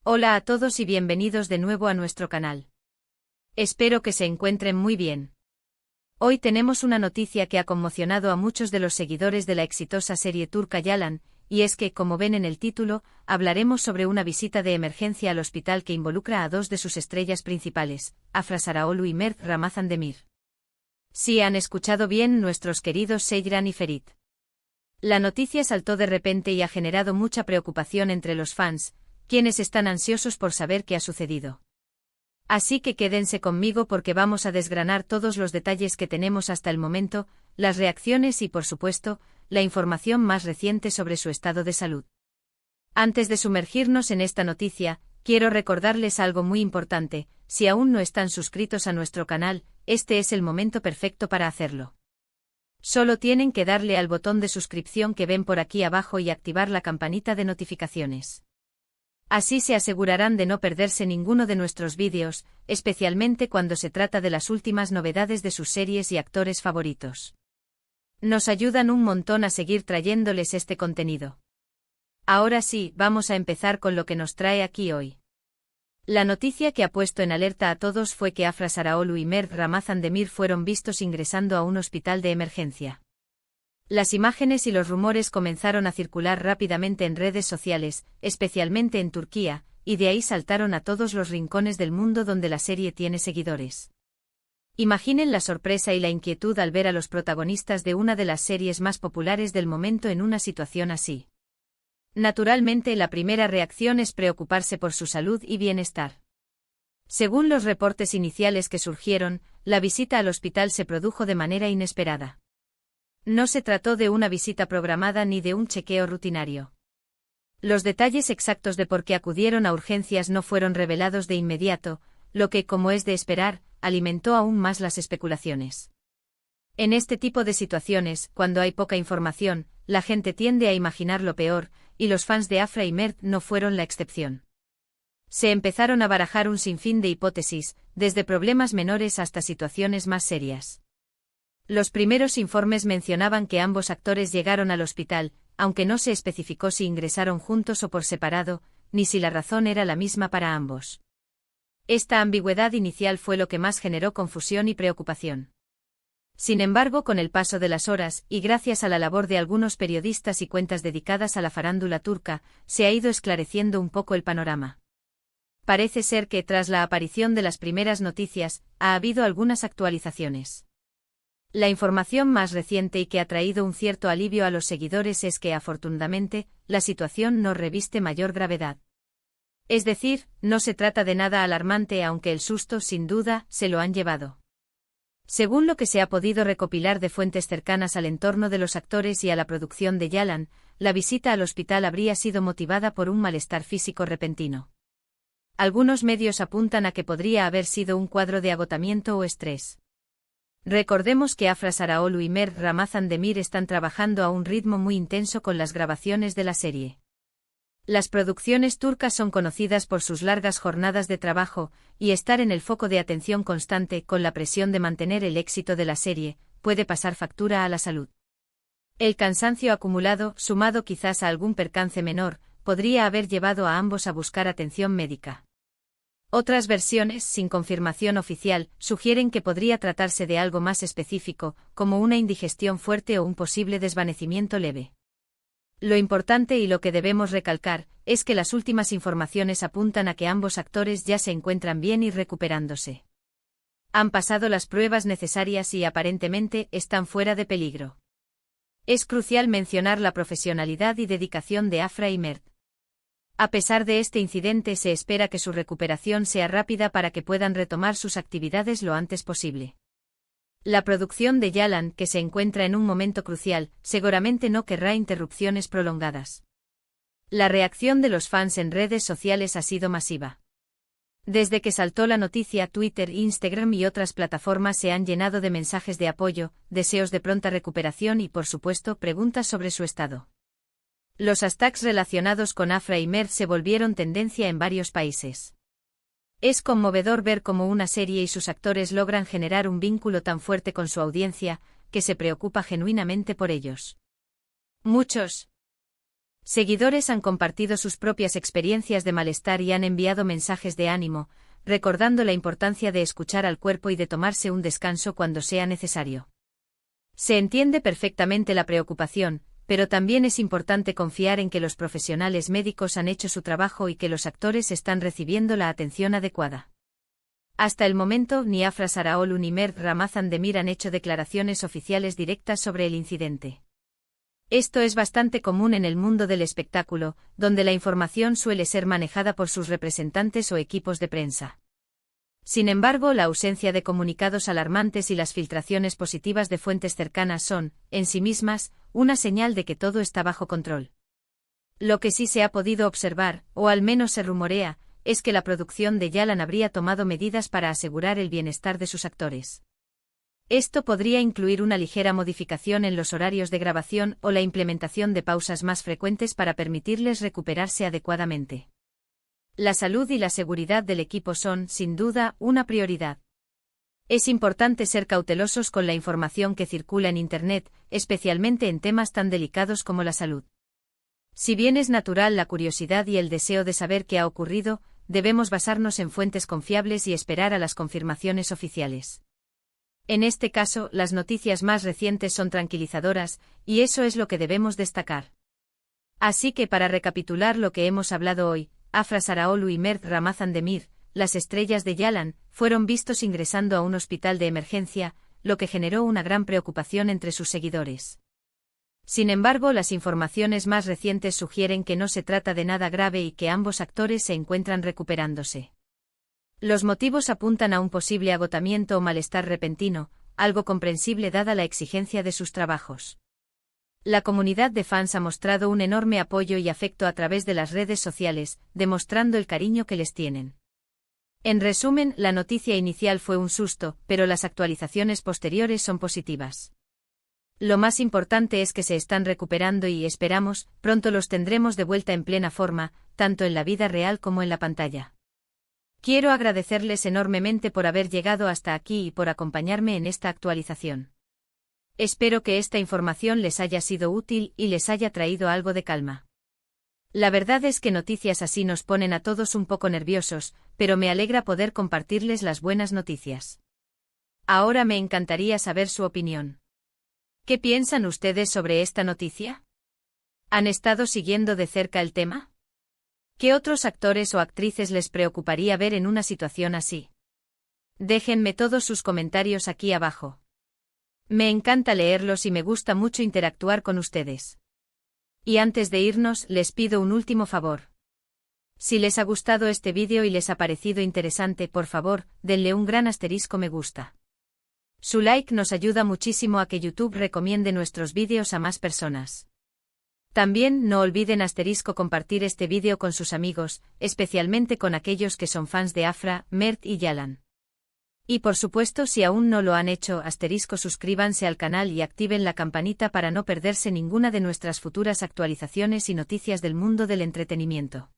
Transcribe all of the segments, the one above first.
Hola a todos y bienvenidos de nuevo a nuestro canal. Espero que se encuentren muy bien. Hoy tenemos una noticia que ha conmocionado a muchos de los seguidores de la exitosa serie turca Yalan, y es que, como ven en el título, hablaremos sobre una visita de emergencia al hospital que involucra a dos de sus estrellas principales, Afra Sarıoğlu y Mert Ramazan Demir. Sí han escuchado bien nuestros queridos Seyran y Ferit. La noticia saltó de repente y ha generado mucha preocupación entre los fans, quienes están ansiosos por saber qué ha sucedido. Así que quédense conmigo porque vamos a desgranar todos los detalles que tenemos hasta el momento, las reacciones y, por supuesto, la información más reciente sobre su estado de salud. Antes de sumergirnos en esta noticia, quiero recordarles algo muy importante: si aún no están suscritos a nuestro canal, este es el momento perfecto para hacerlo. Solo tienen que darle al botón de suscripción que ven por aquí abajo y activar la campanita de notificaciones. Así se asegurarán de no perderse ninguno de nuestros vídeos, especialmente cuando se trata de las últimas novedades de sus series y actores favoritos. Nos ayudan un montón a seguir trayéndoles este contenido. Ahora sí, vamos a empezar con lo que nos trae aquí hoy. La noticia que ha puesto en alerta a todos fue que Afra Sarıoğlu y Mert Ramazan Demir fueron vistos ingresando a un hospital de emergencia. Las imágenes y los rumores comenzaron a circular rápidamente en redes sociales, especialmente en Turquía, y de ahí saltaron a todos los rincones del mundo donde la serie tiene seguidores. Imaginen la sorpresa y la inquietud al ver a los protagonistas de una de las series más populares del momento en una situación así. Naturalmente, la primera reacción es preocuparse por su salud y bienestar. Según los reportes iniciales que surgieron, la visita al hospital se produjo de manera inesperada. No se trató de una visita programada ni de un chequeo rutinario. Los detalles exactos de por qué acudieron a urgencias no fueron revelados de inmediato, lo que, como es de esperar, alimentó aún más las especulaciones. En este tipo de situaciones, cuando hay poca información, la gente tiende a imaginar lo peor, y los fans de Afra y Mert no fueron la excepción. Se empezaron a barajar un sinfín de hipótesis, desde problemas menores hasta situaciones más serias. Los primeros informes mencionaban que ambos actores llegaron al hospital, aunque no se especificó si ingresaron juntos o por separado, ni si la razón era la misma para ambos. Esta ambigüedad inicial fue lo que más generó confusión y preocupación. Sin embargo, con el paso de las horas, y gracias a la labor de algunos periodistas y cuentas dedicadas a la farándula turca, se ha ido esclareciendo un poco el panorama. Parece ser que, tras la aparición de las primeras noticias, ha habido algunas actualizaciones. La información más reciente y que ha traído un cierto alivio a los seguidores es que, afortunadamente, la situación no reviste mayor gravedad. Es decir, no se trata de nada alarmante, aunque el susto, sin duda, se lo han llevado. Según lo que se ha podido recopilar de fuentes cercanas al entorno de los actores y a la producción de Yalan, la visita al hospital habría sido motivada por un malestar físico repentino. Algunos medios apuntan a que podría haber sido un cuadro de agotamiento o estrés. Recordemos que Afra Sarıoğlu y Mert Ramazan Demir están trabajando a un ritmo muy intenso con las grabaciones de la serie. Las producciones turcas son conocidas por sus largas jornadas de trabajo, y estar en el foco de atención constante con la presión de mantener el éxito de la serie, puede pasar factura a la salud. El cansancio acumulado, sumado quizás a algún percance menor, podría haber llevado a ambos a buscar atención médica. Otras versiones, sin confirmación oficial, sugieren que podría tratarse de algo más específico, como una indigestión fuerte o un posible desvanecimiento leve. Lo importante y lo que debemos recalcar, es que las últimas informaciones apuntan a que ambos actores ya se encuentran bien y recuperándose. Han pasado las pruebas necesarias y aparentemente están fuera de peligro. Es crucial mencionar la profesionalidad y dedicación de Afra y Mert. A pesar de este incidente, se espera que su recuperación sea rápida para que puedan retomar sus actividades lo antes posible. La producción de Yalan, que se encuentra en un momento crucial, seguramente no querrá interrupciones prolongadas. La reacción de los fans en redes sociales ha sido masiva. Desde que saltó la noticia, Twitter, Instagram y otras plataformas se han llenado de mensajes de apoyo, deseos de pronta recuperación y, por supuesto, preguntas sobre su estado. Los hashtags relacionados con Afra y Mert se volvieron tendencia en varios países. Es conmovedor ver cómo una serie y sus actores logran generar un vínculo tan fuerte con su audiencia, que se preocupa genuinamente por ellos. Muchos Seguidores han compartido sus propias experiencias de malestar y han enviado mensajes de ánimo, recordando la importancia de escuchar al cuerpo y de tomarse un descanso cuando sea necesario. Se entiende perfectamente la preocupación, pero también es importante confiar en que los profesionales médicos han hecho su trabajo y que los actores están recibiendo la atención adecuada. Hasta el momento, ni Afra Saraolu ni Mert Ramazan Demir han hecho declaraciones oficiales directas sobre el incidente. Esto es bastante común en el mundo del espectáculo, donde la información suele ser manejada por sus representantes o equipos de prensa. Sin embargo, la ausencia de comunicados alarmantes y las filtraciones positivas de fuentes cercanas son, en sí mismas, una señal de que todo está bajo control. Lo que sí se ha podido observar, o al menos se rumorea, es que la producción de Yalan habría tomado medidas para asegurar el bienestar de sus actores. Esto podría incluir una ligera modificación en los horarios de grabación o la implementación de pausas más frecuentes para permitirles recuperarse adecuadamente. La salud y la seguridad del equipo son, sin duda, una prioridad. Es importante ser cautelosos con la información que circula en Internet, especialmente en temas tan delicados como la salud. Si bien es natural la curiosidad y el deseo de saber qué ha ocurrido, debemos basarnos en fuentes confiables y esperar a las confirmaciones oficiales. En este caso, las noticias más recientes son tranquilizadoras, y eso es lo que debemos destacar. Así que para recapitular lo que hemos hablado hoy, Afra Saraolu y Mert Ramazan Demir, las estrellas de Yalan, fueron vistos ingresando a un hospital de emergencia, lo que generó una gran preocupación entre sus seguidores. Sin embargo, las informaciones más recientes sugieren que no se trata de nada grave y que ambos actores se encuentran recuperándose. Los motivos apuntan a un posible agotamiento o malestar repentino, algo comprensible dada la exigencia de sus trabajos. La comunidad de fans ha mostrado un enorme apoyo y afecto a través de las redes sociales, demostrando el cariño que les tienen. En resumen, la noticia inicial fue un susto, pero las actualizaciones posteriores son positivas. Lo más importante es que se están recuperando y esperamos, pronto los tendremos de vuelta en plena forma, tanto en la vida real como en la pantalla. Quiero agradecerles enormemente por haber llegado hasta aquí y por acompañarme en esta actualización. Espero que esta información les haya sido útil y les haya traído algo de calma. La verdad es que noticias así nos ponen a todos un poco nerviosos, pero me alegra poder compartirles las buenas noticias. Ahora me encantaría saber su opinión. ¿Qué piensan ustedes sobre esta noticia? ¿Han estado siguiendo de cerca el tema? ¿Qué otros actores o actrices les preocuparía ver en una situación así? Déjenme todos sus comentarios aquí abajo. Me encanta leerlos y me gusta mucho interactuar con ustedes. Y antes de irnos, les pido un último favor. Si les ha gustado este vídeo y les ha parecido interesante, por favor, denle un gran asterisco me gusta. Su like nos ayuda muchísimo a que YouTube recomiende nuestros vídeos a más personas. También no olviden compartir este vídeo con sus amigos, especialmente con aquellos que son fans de Afra, Mert y Yalan. Y por supuesto, si aún no lo han hecho, suscríbanse al canal y activen la campanita para no perderse ninguna de nuestras futuras actualizaciones y noticias del mundo del entretenimiento.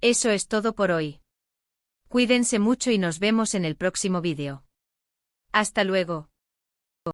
Eso es todo por hoy. Cuídense mucho y nos vemos en el próximo vídeo. Hasta luego.